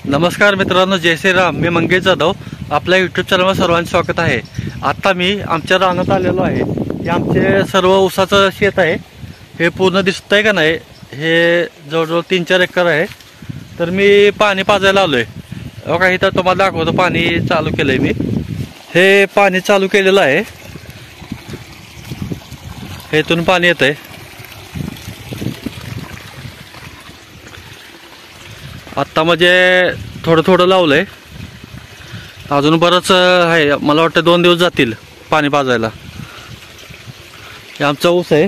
नमस्कार मित्रांनो, जय श्रीराम. मी मंगेश जाधव. आपल्या यूट्यूब चॅनलवर सर्वांचे स्वागत आहे. आता मी आमच्या रानात आलेलो आहे. हे आमचे सर्व ऊसाचं शेत आहे. हे पूर्ण दिसतंय का नाही, हे जवळजवळ 3-4 एकर आहे. तर मी पाणी पाजायला आलोय. बघा इथं तुम्हाला दाखवतो, पाणी चालू केलंय मी. हे पाणी चालू केलेलं आहे. हेतून पाणी येतंय. आत्ता म्हणजे थोडं थोडं लावलंय, अजून बरंच आहे. मला वाटतं 2 दिवस जातील पाणी पाजायला. हे आमचा ऊस आहे.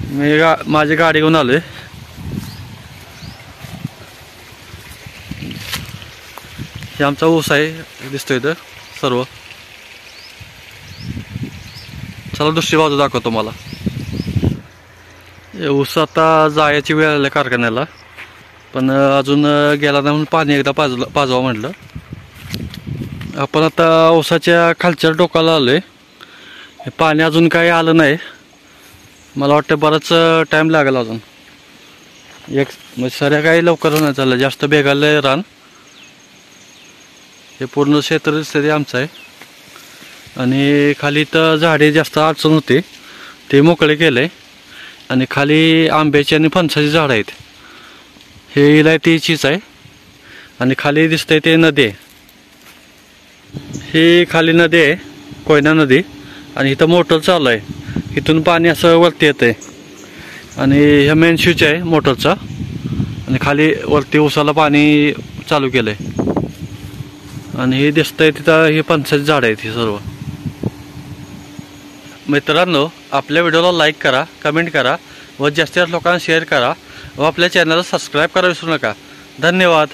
मी माझी गाडी घेऊन आलोय. हे आमचा ऊस आहे, दिसतोय इथं सर्व. चला दुसरी बाजू दाखवतो मला. ऊस आता जायची वेळ आली कारखान्याला, पण अजून गेला नाही म्हणून पाणी एकदा पाजवा म्हटलं. आपण आता ऊसाच्या खालच्या टोकाला आलोय. हे पाणी अजून काही आलं नाही. मला वाटतं बराच टाईम लागेल अजून. म्हणजे सऱ्या काही लवकर नाही चाललं, जास्त बेगालंय रान. हे पूर्ण क्षेत्र दिसतंय आमचं आहे. आणि खाली तर झाडे जास्त अडचण होते, ते मोकळे केलंय. आणि खाली आंब्याची आणि फणसाची झाड आहेत. हे इलायतीचीच आहे. आणि खाली दिसतंय ते नदी आहे. ही खाली नदी आहे, कोयना नदी. आणि इथं मोटर चालू आहे. इथून पाणी असं वरती येतंय. आणि ह्या मेन स्विच आहे मोटरचा. आणि खाली वरती ऊसाला पाणी चालू केलंय. आणि हे दिसतंय तिथं हे फणसाची झाड आहेत ही सर्व. मित्रांनो, आपल्या व्हिडिओला लाईक करा, कमेंट करा व जास्तीत जास्त लोकांना शेअर करा व आपल्या चॅनलला सबस्क्राईब करा विसरू नका. धन्यवाद.